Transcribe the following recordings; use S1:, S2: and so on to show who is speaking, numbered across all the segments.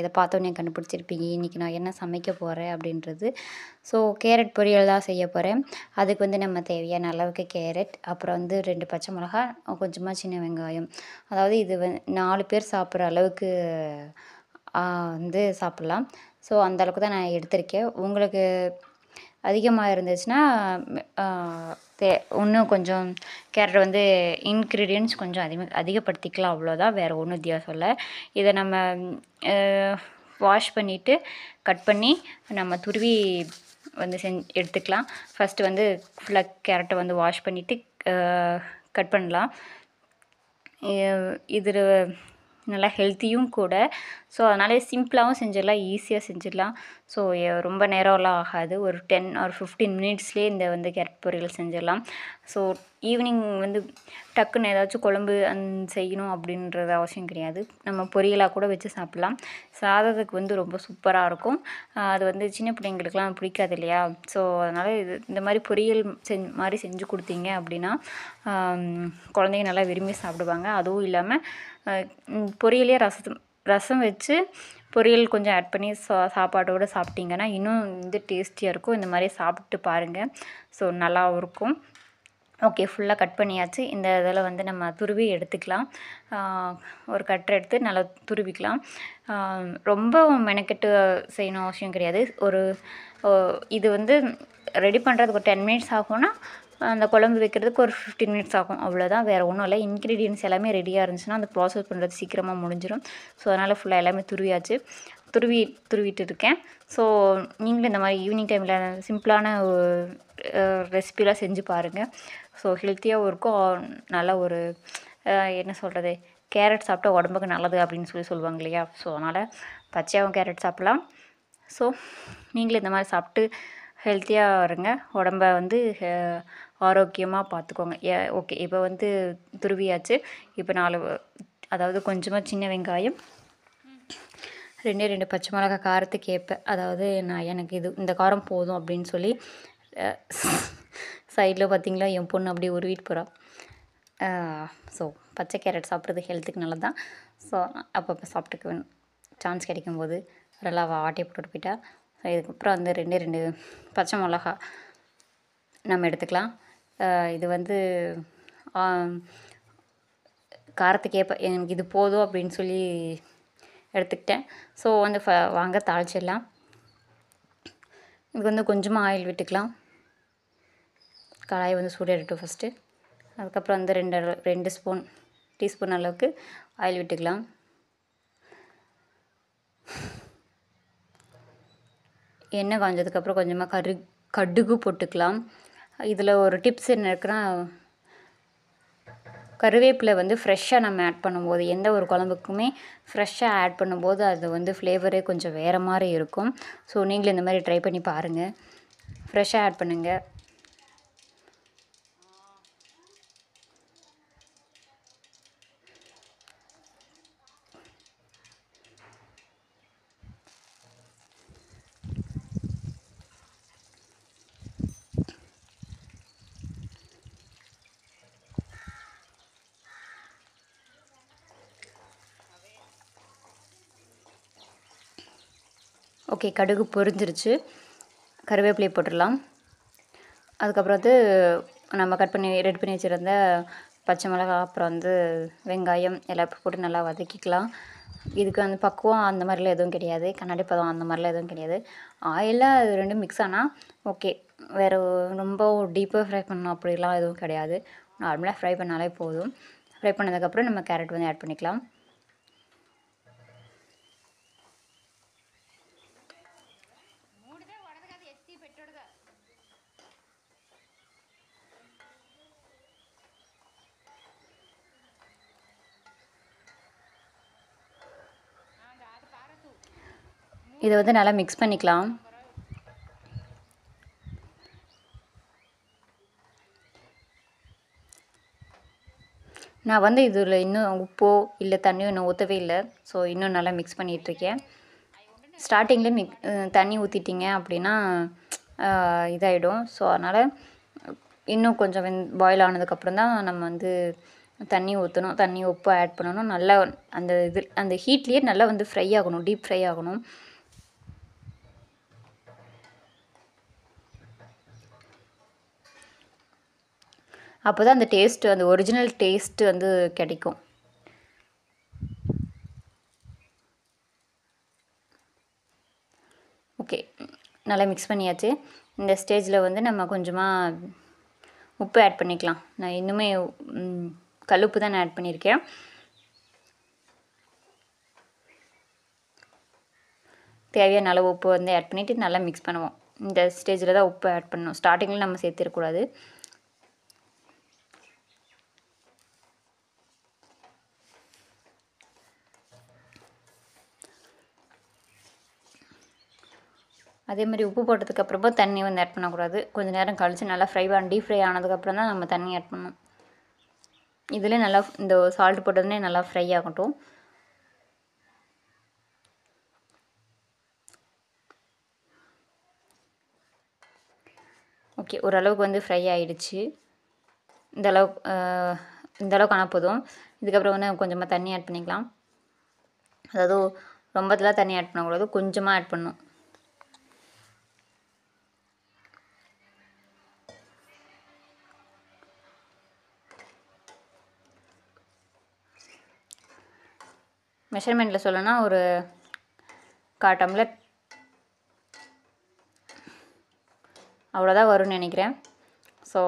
S1: இதை பார்த்தோன்னே கண்டுபிடிச்சிருப்பீங்க இன்றைக்கி நான் என்ன சமைக்க போகிறேன் அப்படின்றது. ஸோ கேரட் பொரியல் தான் செய்ய போகிறேன். அதுக்கு வந்து நம்ம தேவையான அளவுக்கு கேரட், அப்புறம் வந்து 2 பச்சை மிளகா, கொஞ்சமாக சின்ன வெங்காயம். அதாவது இது 4 பேர் சாப்பிட்ற அளவுக்கு வந்து சாப்பிட்லாம். ஸோ அந்த அளவுக்கு தான் நான் எடுத்திருக்கேன். உங்களுக்கு அதிகமாக இருந்துச்சுன்னா இன்னும் கொஞ்சம் கேரட் வந்து இன்க்ரீடியன்ட்ஸ் கொஞ்சம் அதிகப்படுத்திக்கலாம், அவ்வளோதான். வேறு ஒன்றும் வித்தியாசம் இல்லை. இதை நம்ம வாஷ் பண்ணிவிட்டு கட் பண்ணி நம்ம துருவி வந்து எடுத்துக்கலாம். ஃபஸ்ட்டு வந்து ஃபுல்லாக கேரட்டை வந்து வாஷ் பண்ணிவிட்டு கட் பண்ணலாம். இது நல்லா ஹெல்த்தியும் கூட. ஸோ அதனால் சிம்பிளாகவும் செஞ்சிடலாம், ஈஸியாக செஞ்சிடலாம். ஸோ ரொம்ப நேரம்லாம் ஆகாது. ஒரு 10 ஆர் 15 மினிட்ஸ்லேயே இந்த வந்து கேரட் பொரியல் செஞ்சிடலாம். ஸோ ஈவினிங் வந்து டக்குன்னு ஏதாச்சும் குழம்பு செய்யணும் அப்படின்றது அவசியம் கிடையாது. நம்ம பொரியலாக கூட வச்சு சாப்பிட்லாம். சாதத்துக்கு வந்து ரொம்ப சூப்பராக இருக்கும். அது வந்து சின்ன பிள்ளைங்களுக்குலாம் பிடிக்காது இல்லையா? ஸோ அதனால் இந்த மாதிரி பொரியல் மாதிரி செஞ்சு கொடுத்தீங்க அப்படின்னா குழந்தைங்க நல்லா விரும்பி சாப்பிடுவாங்க. அதுவும் இல்லாமல் பொரியலே ரசம் வச்சு பொரியல் கொஞ்சம் ஆட் பண்ணி சாப்பாட்டோடு சாப்பிட்டிங்கன்னா இன்னும் வந்து டேஸ்டியாக இருக்கும். இந்த மாதிரி சாப்பிட்டு பாருங்கள். ஸோ நல்லாவும் இருக்கும். ஓகே, ஃபுல்லாக கட் பண்ணியாச்சு. இந்த இதில் வந்து நம்ம துருவி எடுத்துக்கலாம். ஒரு கட்டரை எடுத்து நல்லா துருவிக்கலாம். ரொம்ப மெனக்கெட்டு செய்யணும் அவசியம் கிடையாது. இது வந்து ரெடி பண்ணுறதுக்கு ஒரு 10 மினிட்ஸ் ஆகும்னா அந்த குழம்பு வைக்கிறதுக்கு ஒரு 15 மினிட்ஸ் ஆகும், அவ்வளோதான். வேறு ஒன்றும் இல்லை. இன்க்ரீடியன்ஸ் எல்லாமே ரெடியாக இருந்துச்சுன்னா அந்த ப்ராசஸ் பண்ணுறது சீக்கிரமாக முடிஞ்சிடும். ஸோ அதனால் ஃபுல்லாக எல்லாமே துருவிட்டு இருக்கேன். ஸோ நீங்களும் இந்த மாதிரி ஈவினிங் டைமில் சிம்பிளான ரெசிபிலாம் செஞ்சு பாருங்கள். ஸோ ஹெல்த்தியாகவும் இருக்கும். நல்லா ஒரு என்ன சொல்கிறது, கேரட் சாப்பிட்டா உடம்புக்கு நல்லது அப்படின்னு சொல்லுவாங்க இல்லையா? ஸோ அதனால் பச்சையாகவும் கேரட் சாப்பிட்லாம். ஸோ நீங்களும் இந்த மாதிரி சாப்பிட்டு ஹெல்த்தியாக இருங்க. உடம்ப வந்து ஆரோக்கியமாக பார்த்துக்கோங்க. ஓகே, இப்போ வந்து துருவியாச்சு. இப்போ 4 அதாவது கொஞ்சமாக சின்ன வெங்காயம், 2 பச்சை மிளகா காரத்துக்கு ஏற்ப, அதாவது எனக்கு இந்த காரம் போதும் அப்படின்னு சொல்லி சைடில் பார்த்திங்களா என் பொண்ணு அப்படியே உருவிட்டு போகிறா. ஸோ பச்சை கேரட் சாப்பிட்றது ஹெல்த்துக்கு நல்லது தான். ஸோ அப்பப்போ சாப்பிட்டுக்க வேணும், சான்ஸ் கிடைக்கும்போது. நல்லா ஆட்டி போட்டுட்டு போயிட்டா. ஸோ இதுக்கப்புறம் வந்து 2 பச்சை மிளகா நம்ம எடுத்துக்கலாம். இது வந்து காரத்துக்கு ஏற்ப எனக்கு இது போதும் அப்படின்னு சொல்லி எடுத்துக்கிட்டேன். ஸோ வந்து வாங்க தாளிச்சிடலாம். இது வந்து கொஞ்சமாக ஆயில் விட்டுக்கலாம். கடாயை வந்து சூடாகட்டும் ஃபஸ்ட்டு. அதுக்கப்புறம் வந்து 2 டீஸ்பூன் அளவுக்கு ஆயில் விட்டுக்கலாம். எண்ணெய் காஞ்சதுக்கப்புறம் கொஞ்சமாக கடுகு போட்டுக்கலாம். இதில் ஒரு டிப்ஸ் என்ன இருக்குன்னா, கருவேப்பிலை வந்து ஃப்ரெஷ்ஷாக நம்ம ஆட் பண்ணும்போது, எந்த ஒரு குழம்புக்குமே ஃப்ரெஷ்ஷாக ஆட் பண்ணும்போது அது வந்து ஃப்ளேவரே கொஞ்சம் வேறு மாதிரி இருக்கும். ஸோ நீங்களும் இந்த மாதிரி ட்ரை பண்ணி பாருங்கள். ஃப்ரெஷ்ஷாக ஆட் பண்ணுங்கள். ஓகே, கடுகு பொரிஞ்சிருச்சு. கருவேப்பிலையை போட்டுடலாம். அதுக்கப்புறம் வந்து நம்ம ரெடி பண்ணி வச்சுருந்த பச்சை மிளகா, அப்புறம் வந்து வெங்காயம் எல்லாம் போட்டு நல்லா வதக்கிக்கலாம். இதுக்கு வந்து பக்குவம் அந்த மாதிரிலாம் எதுவும் கிடையாது, கண்ணாடி பதம் அந்த மாதிரிலாம் எதுவும் கிடையாது. ஆயிலாக அது ரெண்டும் மிக்ஸ் ஆனால் ஓகே. வேறு ரொம்ப டீப்பாக ஃப்ரை பண்ணணும் அப்படிலாம் எதுவும் கிடையாது. நார்மலாக ஃப்ரை பண்ணாலே போதும். ஃப்ரை பண்ணதுக்கப்புறம் நம்ம கேரட் வந்து ஆட் பண்ணிக்கலாம். இதை வந்து நல்லா மிக்ஸ் பண்ணிக்கலாம். நான் வந்து இதில் இன்னும் உப்போ இல்லை தண்ணியோ இன்னும் ஊற்றவே இல்லை. ஸோ இன்னும் நல்லா மிக்ஸ் பண்ணிகிட்ருக்கேன். ஸ்டார்டிங்கில் தண்ணி ஊற்றிட்டிங்க அப்படின்னா இதாகிடும். ஸோ அதனால் இன்னும் கொஞ்சம் பாயில் ஆனதுக்கப்புறம் தான் நம்ம வந்து தண்ணி ஊற்றணும், தண்ணி உப்பு ஆட் பண்ணணும். நல்லா அந்த ஹீட்லேயே நல்லா வந்து ஃப்ரை ஆகணும், டீப் ஃப்ரை ஆகணும். அப்போ தான் அந்த டேஸ்ட்டு, அந்த ஒரிஜினல் டேஸ்ட்டு வந்து கிடைக்கும். ஓகே, நல்லா மிக்ஸ் பண்ணியாச்சு. இந்த ஸ்டேஜில் வந்து நம்ம கொஞ்சமாக உப்பு ஆட் பண்ணிக்கலாம். நான் இன்னுமே கல்லுப்பு தான் நான் ஆட் பண்ணியிருக்கேன். தேவையான அளவு உப்பு வந்து ஆட் பண்ணிவிட்டு நல்லா மிக்ஸ் பண்ணுவோம். இந்த ஸ்டேஜில் தான் உப்பு ஆட் பண்ணணும். ஸ்டார்டிங்கில் நம்ம சேர்த்திடக்கூடாது. அதே மாதிரி உப்பு போட்டதுக்கப்புறமா தண்ணி வந்து ஆட் பண்ணக்கூடாது. கொஞ்சம் நேரம் கழித்து நல்லா டீப் ஃப்ரை ஆனதுக்கப்புறம் தான் நம்ம தண்ணி ஆட் பண்ணணும். இதில் நல்லா இந்த சால்ட் போட்டதுனே நல்லா ஃப்ரை ஆகட்டும். ஓகே, ஓரளவுக்கு வந்து ஃப்ரை ஆகிடுச்சு. இந்த அளவுக்கு ஆனால் போதும். இதுக்கப்புறம் வந்து கொஞ்சமாக தண்ணி ஆட் பண்ணிக்கலாம். அதாவது ரொம்பலாம் தண்ணி ஆட் பண்ணக்கூடாது, கொஞ்சமாக ஆட் பண்ணணும். மெஷர்மெண்ட்டில் சொல்லணும்னா ஒரு 1/4 டம்ளர் அவ்வளோதான் வரும்னு நினைக்கிறேன். ஸோ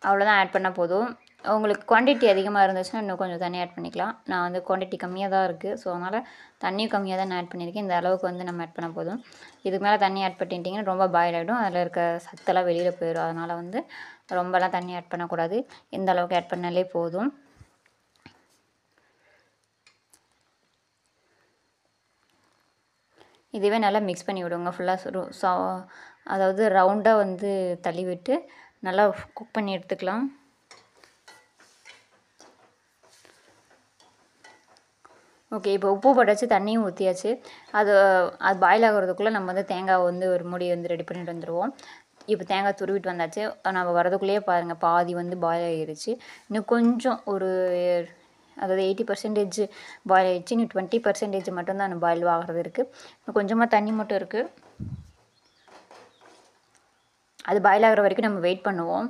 S1: அவ்வளோதான் ஆட் பண்ணால் போதும். உங்களுக்கு குவான்டிட்டி அதிகமாக இருந்துச்சுன்னா இன்னும் கொஞ்சம் தண்ணி ஆட் பண்ணிக்கலாம். நான் வந்து குவான்டிட்டி கம்மியாக தான் இருக்குது. ஸோ அதனால் தண்ணியும் கம்மியாக தான் நான் ஆட் பண்ணியிருக்கேன். இந்த அளவுக்கு வந்து நம்ம ஆட் பண்ணால் போதும். இதுக்கு மேலே தண்ணி ஆட் பண்ணிட்டிங்கன்னா ரொம்ப பாயில் ஆகிடும். அதில் இருக்க சத்தெல்லாம் வெளியில் போயிடும். அதனால் வந்து ரொம்பலாம் தண்ணி ஆட் பண்ணக்கூடாது. இந்த அளவுக்கு ஆட் பண்ணாலே போதும். இதுவே நல்லா மிக்ஸ் பண்ணி விடுங்க ஃபுல்லாக. அதாவது ரவுண்டாக வந்து தள்ளி விட்டு நல்லா குக் பண்ணி எடுத்துக்கலாம். ஓகே, இப்போ உப்பு போட்டாச்சு, தண்ணியும் ஊற்றியாச்சு. அது பாயில் ஆகிறதுக்குள்ளே நம்ம வந்து தேங்காய் வந்து ஒரு மூடி வந்து ரெடி பண்ணிட்டு வந்துடுவோம். இப்போ தேங்காய் துருவிட்டு வந்தாச்சு. நம்ம வரதுக்குள்ளேயே பாருங்கள் பாதி வந்து பாயில் ஆகிடுச்சு. இன்னும் கொஞ்சம் அதாவது 80% பாயில் ஆகிடுச்சு. இன்னும் 20% மட்டும்தான் பாயில் ஆகிறது இருக்குது. இன்னும் கொஞ்சமாக தண்ணி மட்டும் இருக்குது. அது பாயில் ஆகிற வரைக்கும் நம்ம வெயிட் பண்ணுவோம்.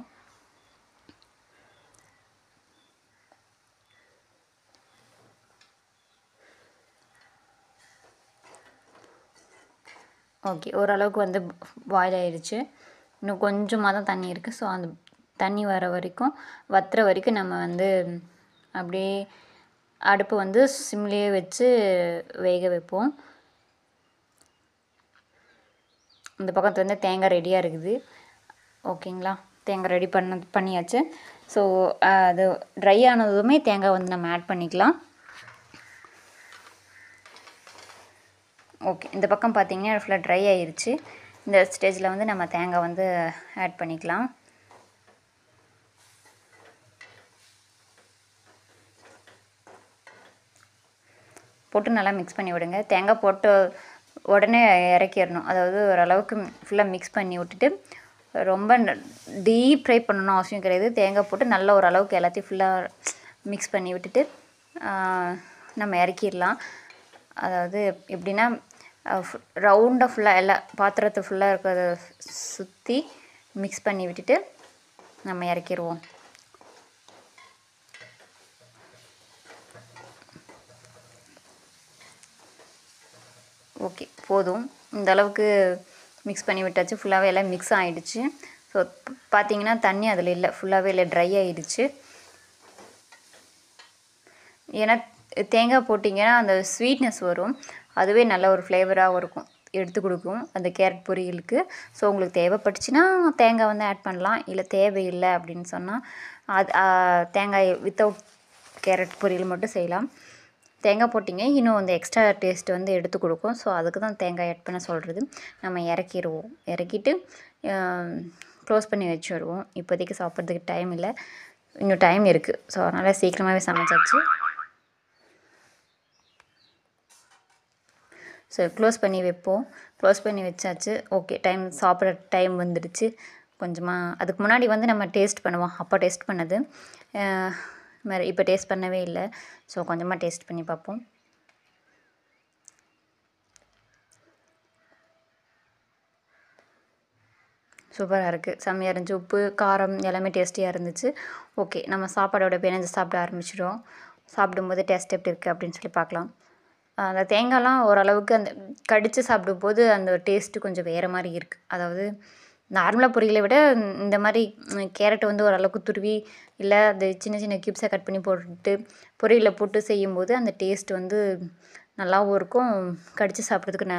S1: ஓகே, ஓரளவுக்கு வந்து பாயில் ஆகிடுச்சு. இன்னும் கொஞ்சமாக தான் தண்ணி இருக்குது. ஸோ அந்த தண்ணி வற்றுற வரைக்கும் நம்ம வந்து அப்படியே அடுப்பு வந்து சிம்லேயே வச்சு வேக வைப்போம். இந்த பக்கத்தில் வந்து தேங்காய் ரெடியாக இருக்குது. ஓகேங்களா, தேங்காய் ரெடி பண்ணியாச்சு. ஸோ அது ட்ரை ஆனதுமே தேங்காய் வந்து நம்ம ஆட் பண்ணிக்கலாம். ஓகே, இந்த பக்கம் பார்த்திங்கன்னா ஃபுல்லாக ட்ரை ஆகிருச்சு. இந்த ஸ்டேஜில் வந்து நம்ம தேங்காய் வந்து ஆட் பண்ணிக்கலாம். போட்டு நல்லா மிக்ஸ் பண்ணி விடுங்க. தேங்காய் போட்டு உடனே இறக்கிடணும். அதாவது ஓரளவுக்கு ஃபுல்லாக மிக்ஸ் பண்ணி விட்டுட்டு ரொம்ப டீப் ஃப்ரை பண்ணணும் அவசியம் கிடையாது. தேங்காய் போட்டு நல்லா ஓரளவுக்கு எல்லாத்தையும் ஃபுல்லாக மிக்ஸ் பண்ணி விட்டுட்டு நம்ம இறக்கிடலாம். அதாவது எப்படின்னா ரவுண்டாக ஃபுல்லாக எல்லா பாத்திரத்தை ஃபுல்லாக இருக்கிறத சுற்றி மிக்ஸ் பண்ணி விட்டுட்டு நம்ம இறக்கிடுவோம். ஓகே, போதும். இந்த அளவுக்கு மிக்ஸ் பண்ணி விட்டாச்சு. ஃபுல்லாகவே எல்லாம் மிக்ஸ் ஆகிடுச்சு. ஸோ பார்த்திங்கன்னா தண்ணி அதில் இல்லை, ஃபுல்லாகவே இல்லை, ட்ரை ஆகிடுச்சு. ஏன்னா தேங்காய் போட்டிங்கன்னா அந்த ஸ்வீட்னஸ் வரும். அதுவே நல்ல ஒரு ஃப்ளேவராகவும் இருக்கும், எடுத்து கொடுக்கும் அந்த கேரட் பொரியலுக்கு. ஸோ உங்களுக்கு தேவைப்பட்டுச்சுன்னா தேங்காய் வந்து ஆட் பண்ணலாம். இல்லை தேவையில்லை அப்படின்னு சொன்னால் அது தேங்காய் வித்தவுட் கேரட் பொரியல் மட்டும் செய்யலாம். தேங்காய் போட்டிங்க இன்னும் வந்து எக்ஸ்ட்ரா டேஸ்ட்டு வந்து எடுத்து கொடுக்கும். ஸோ அதுக்கு தான் தேங்காய் ஆட் பண்ண சொல்கிறது. நம்ம இறக்கிடுவோம். இறக்கிட்டு க்ளோஸ் பண்ணி வச்சுடுவோம். இப்போதைக்கு சாப்பிட்றதுக்கு டைம் இல்லை, இன்னும் டைம் இருக்குது. ஸோ அதனால் சீக்கிரமாகவே சமைச்சாச்சு. ஸோ க்ளோஸ் பண்ணி வைப்போம். க்ளோஸ் பண்ணி வச்சாச்சு. ஓகே, சாப்பிட்ற டைம் வந்துடுச்சு. கொஞ்சமாக அதுக்கு முன்னாடி வந்து நம்ம டேஸ்ட் பண்ணுவோம். அப்போ டேஸ்ட் பண்ணது இப்போ டேஸ்ட் பண்ணவே இல்லை. ஸோ கொஞ்சமாக டேஸ்ட் பண்ணி பார்ப்போம். சூப்பராக இருக்குது, செம்மையாக இருந்துச்சு. உப்பு காரம் எல்லாமே டேஸ்டியாக இருந்துச்சு. ஓகே, நம்ம சாப்பாடோட பிணைஞ்சு சாப்பிட ஆரம்பிச்சிடுவோம். சாப்பிடும்போது டேஸ்ட் எப்படி இருக்குது அப்படின்னு சொல்லி பார்க்கலாம். அந்த தேங்காய்லாம் ஓரளவுக்கு அந்த கடித்து சாப்பிடும்போது அந்த டேஸ்ட்டு கொஞ்சம் வேறு மாதிரி இருக்குது. அதாவது நார்மலாக பொரியலை விட இந்த மாதிரி கேரட் வந்து ஓரளவுக்கு துருவி இல்லை அந்த சின்ன சின்ன கியூப்ஸாக கட் பண்ணி போட்டு பொரியலில் போட்டு செய்யும்போது அந்த டேஸ்ட் வந்து நல்லாவும் இருக்கும், கடித்து சாப்பிட்றதுக்கு